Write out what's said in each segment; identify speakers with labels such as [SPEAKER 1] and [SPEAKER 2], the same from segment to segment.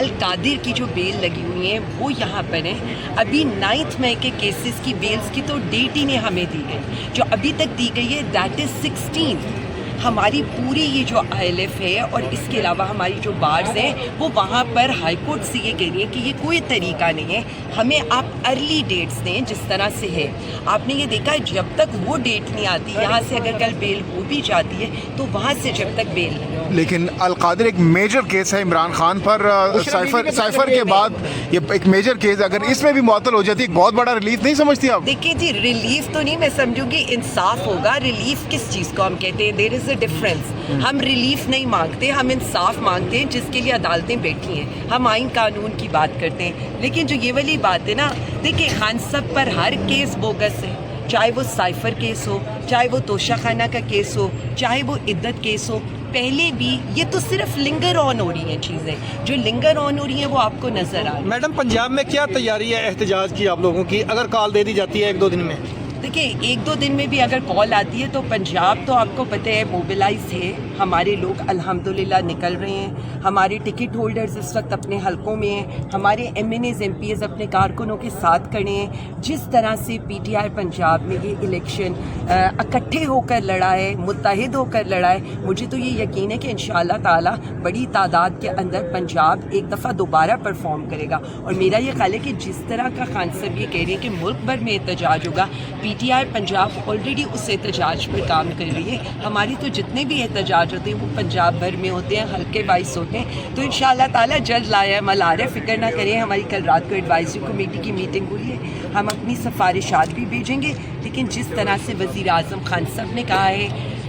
[SPEAKER 1] القادر کی جو بیل لگی ہوئی ہیں وہ یہاں پر ہیں. ابھی 9 مئی کے کیسز کی بیلز کی تو ڈیٹ ہی نہیں ہمیں دی گئی. جو ابھی تک دی گئی ہے دیٹ از 16. ہماری پوری یہ جو ILF ہے اور اس کے علاوہ ہماری جو بارز ہیں وہ وہاں پر ہائی کورٹ سے یہ کہہ رہی ہے کہ یہ کوئی طریقہ نہیں ہے, ہمیں آپ ارلی ڈیٹس دیں جس طرح سے ہے. آپ نے یہ دیکھا ہے جب تک وہ ڈیٹ نہیں آتی, یہاں سے اگر کل بیل ہو بھی جاتی ہے تو وہاں سے جب تک بیل نہیں.
[SPEAKER 2] لیکن القادر ایک میجر کیس ہے عمران خان پر, سائفر کے بعد یہ ایک میجر کیس, اگر اس میں بھی معطل ہو جاتی ہے بہت بڑا ریلیف نہیں سمجھتی آپ؟
[SPEAKER 1] دیکھیے جی, ریلیف تو نہیں میں سمجھوں گی, انصاف ہوگا. ریلیف کس چیز کو ہم کہتے ہیں, دیر از اے ڈفرینس. ہم ریلیف نہیں مانگتے, ہم انصاف مانگتے ہیں جس کے لیے عدالتیں بیٹھی ہیں. ہم آئین قانون کی بات کرتے ہیں. لیکن جو یہ والی بات ہے نا, دیکھیں خان صاحب پر ہر کیس بوگس ہے, چاہے وہ سائفر کیس ہو, چاہے وہ توشہ خانہ کا کیس ہو, چاہے وہ عدت کیس ہو. پہلے بھی یہ تو صرف لنگر آن ہو رہی ہیں چیزیں, جو لنگر آن ہو رہی ہیں وہ آپ کو نظر آ رہی ہیں.
[SPEAKER 3] میڈم پنجاب میں کیا تیاری ہے احتجاج کی آپ لوگوں کی, اگر کال دے دی جاتی ہے 1-2 دن میں؟
[SPEAKER 1] دیکھیں 1-2 دن میں بھی اگر کال آتی ہے تو پنجاب تو آپ کو پتہ ہے موبلائز ہے. ہمارے لوگ الحمدللہ نکل رہے ہیں, ہمارے ٹکٹ ہولڈرز اس وقت اپنے حلقوں میں ہیں, ہمارے MNAs MPs اپنے کارکنوں کے ساتھ کھڑے ہیں. جس طرح سے PTI پنجاب میں یہ الیکشن اکٹھے ہو کر لڑا ہے, متحد ہو کر لڑا ہے, مجھے تو یہ یقین ہے کہ انشاءاللہ تعالی بڑی تعداد کے اندر پنجاب ایک دفعہ دوبارہ پرفارم کرے گا. اور میرا یہ خیال ہے کہ جس طرح کا خان صاحب یہ کہہ رہے ہیں کہ ملک بھر میں احتجاج ہوگا, PTI پنجاب آلریڈی اس احتجاج پر کام کر رہی ہے. ہماری تو جتنے بھی احتجاج ہوتے ہیں وہ پنجاب بھر میں ہوتے ہیں, حلقے وائز ہوتے ہیں. تو انشاءاللہ تعالی جج لایا عمل آ رہا ہے, فکر نہ کریں. ہماری کل رات کو ایڈوائزری کمیٹی کی میٹنگ ہوئی ہے, ہم اپنی سفارشات بھی بھیجیں گے. لیکن جس طرح سے وزیر اعظم خان صاحب نے کہا ہے,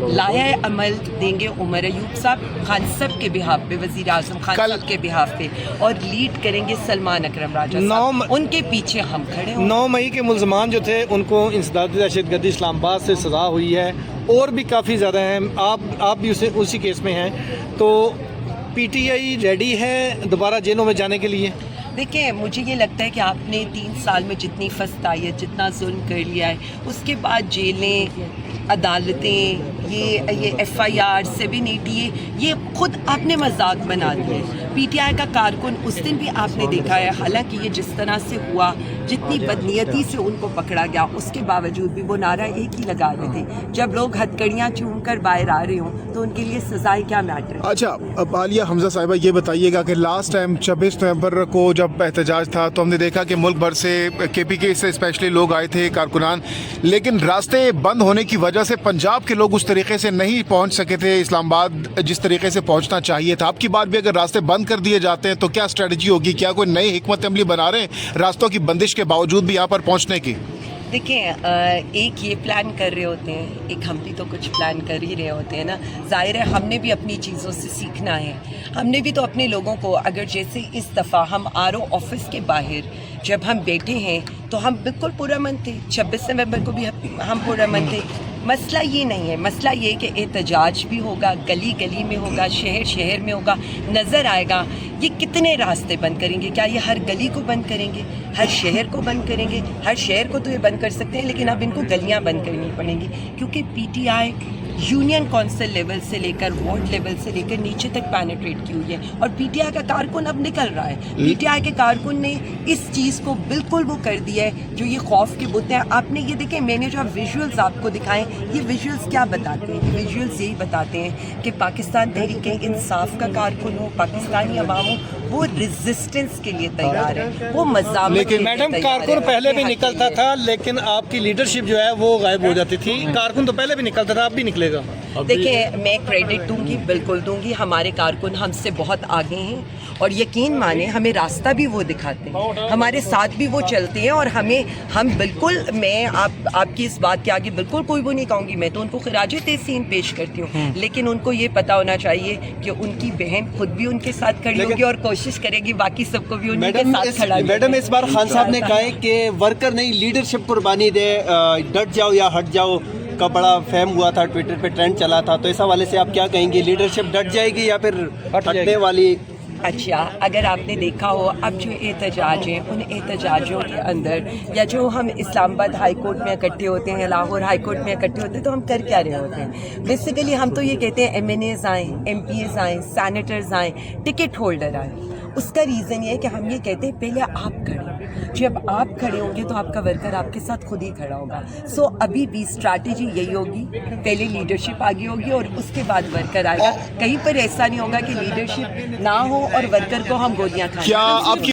[SPEAKER 1] لایا عمل دیں گے عمر ایوب صاحب خان صاحب کے بہاف پہ, وزیر اعظم خان صاحب کے بہاف پہ, اور لیڈ کریں گے سلمان اکرم راجہ صاحب, ان کے پیچھے ہم کھڑے ہوں.
[SPEAKER 3] 9 مئی کے ملزمان جو تھے ان کو انسداد دہشت گردی اسلام آباد سے سزا ہوئی ہے, اور بھی کافی زیادہ ہیں, آپ بھی اسی کیس میں ہیں. تو PTI ریڈی ہے دوبارہ جیلوں میں جانے کے لیے؟
[SPEAKER 1] دیکھیں مجھے یہ لگتا ہے کہ آپ نے 3 سال میں جتنی فسطائیت, جتنا ظلم کر لیا ہے, اس کے بعد جیلیں, عدالتیں, یہ FIR 780 یہ خود آپ نے مذاق بنا دیے. PTI کا کارکن اس دن بھی آپ نے دیکھا ہے, حالانکہ یہ جس طرح سے ہوا, جتنی بدنیتی سے ان کو پکڑا گیا, اس کے باوجود بھی وہ نعرہ ایک ہی لگا رہے تھے, جب لوگ ہتھکڑیاں چوم کر باہر آ رہے ہوں تو ان کے لیے سزائیں کیا میٹر.
[SPEAKER 2] اچھا اب عالیہ حمزہ صاحبہ یہ بتائیے گا کہ لاسٹ ٹائم 26 نومبر کو جب احتجاج تھا تو ہم نے دیکھا کہ ملک بھر سے KPK سے اسپیشلی لوگ آئے تھے, کارکنان, لیکن راستے بند ہونے کی وجہ سے پنجاب کے لوگ اس طریقے سے نہیں پہنچ سکے تھے اسلام آباد جس طریقے سے پہنچنا چاہیے تھا. آپ کی بات بھی, اگر راستے بند کر دیے جاتے ہیں تو کیا اسٹریٹجی ہوگی, کیا کوئی نئی حکمت عملی بنا رہے ہیں راستوں کی بندش کے باوجود بھی یہاں پر پہنچنے کی؟
[SPEAKER 1] دیکھیں ایک یہ پلان کر رہے ہوتے ہیں, ایک ہم بھی تو کچھ پلان کر ہی رہے ہوتے ہیں نا. ظاہر ہے ہم نے بھی اپنی چیزوں سے سیکھنا ہے, ہم نے بھی تو اپنے لوگوں کو, اگر جیسے اس دفعہ ہم RO آفس کے باہر جب ہم بیٹھے ہیں تو ہم بالکل پرامن تھے, 26 نومبر کو بھی ہم پرامن تھے. مسئلہ یہ نہیں ہے, مسئلہ یہ کہ احتجاج بھی ہوگا, گلی گلی میں ہوگا, شہر شہر میں ہوگا, نظر آئے گا. یہ کتنے راستے بند کریں گے, کیا یہ ہر گلی کو بند کریں گے, ہر شہر کو بند کریں گے؟ ہر شہر کو تو یہ بند کر سکتے ہیں, لیکن اب ان کو گلیاں بند کرنی پڑیں گی, کیونکہ PTI یونین کونسل لیول سے لے کر وارڈ لیول سے لے کر نیچے تک پینیٹریٹ کی ہوئی ہے. اور PTI کا کارکن اب نکل رہا ہے, PTI کے کارکن نے اس چیز کو بالکل وہ کر دیا ہے جو یہ خوف کے بت ہیں. آپ نے یہ دیکھیں, میں نے جو اب ویژولز آپ کو دکھائیں, یہ ویژولز کیا بتاتے ہیں؟ یہ ویژولز یہی بتاتے ہیں کہ پاکستان تحریک انصاف کا کارکن ہو, پاکستانی عوام ہو, وہ ریزسٹنس کے لیے تیار ہے, وہ مزاحمت.
[SPEAKER 3] لیکن میڈم کارکن پہلے بھی نکلتا تھا, لیکن آپ کی لیڈرشپ جو ہے وہ غائب ہو جاتی تھی. کارکن تو پہلے بھی نکلتا تھا, اب بھی نکلے گا.
[SPEAKER 1] دیکھیں میں کریڈٹ دوں گی, بالکل دوں گی. ہمارے کارکن ہم سے بہت آگے ہیں, اور یقین مانیں ہمیں راستہ بھی وہ دکھاتے ہیں, ہمارے ساتھ بھی وہ چلتے ہیں. اور ہم بالکل, میں آپ کی اس بات کے آگے بالکل کوئی وہ نہیں کہوں گی, میں تو ان کو خراج تحسین پیش کرتی ہوں. لیکن ان کو یہ پتہ ہونا چاہیے کہ ان کی بہن خود بھی ان کے ساتھ کھڑی ہوگی اور کوشش کرے گی باقی سب کو بھی ان کے ساتھ کھڑا.
[SPEAKER 4] میڈم اس بار خان صاحب نے کہا ہے کہ ورکر نہیں لیڈرشپ قربانی دے, ڈٹ جاؤ یا ہٹ جاؤ کا بڑا فہم ہوا تھا, ٹویٹر پہ ٹرینڈ چلا تھا, تو اس حوالے سے آپ کیا کہیں گے, لیڈرشپ ڈٹ جائے گی یا پھر ہٹنے والی؟
[SPEAKER 1] اچھا, اگر آپ نے دیکھا ہو اب جو احتجاج ہیں, ان احتجاجوں کے اندر یا جو ہم اسلام آباد ہائی کورٹ میں اکٹھے ہوتے ہیں, لاہور ہائی کورٹ میں اکٹھے ہوتے ہیں, تو ہم کر کیا رہے ہوتے ہیں؟ بیسیکلی ہم تو یہ کہتے ہیں MNAs آئیں, MPs آئیں, سینیٹرز آئیں, ٹکٹ ہولڈر آئیں, اس کا ریزن یہ ہے کہ ہم یہ کہتے ہیں پہلے آپ کھڑے، جب آپ کھڑے ہوں گے تو آپ کا ورکر آپ کے ساتھ خود ہی کھڑا ہوگا. سو ابھی بھی اسٹریٹجی یہی ہوگی، پہلے لیڈرشپ آگے ہوگی اور اس کے بعد ورکر آئے گا. کہیں پر ایسا نہیں ہوگا کہ لیڈرشپ نہ ہو اور ورکر کو ہم گولیاں کھائیں.
[SPEAKER 2] کیا آپ کی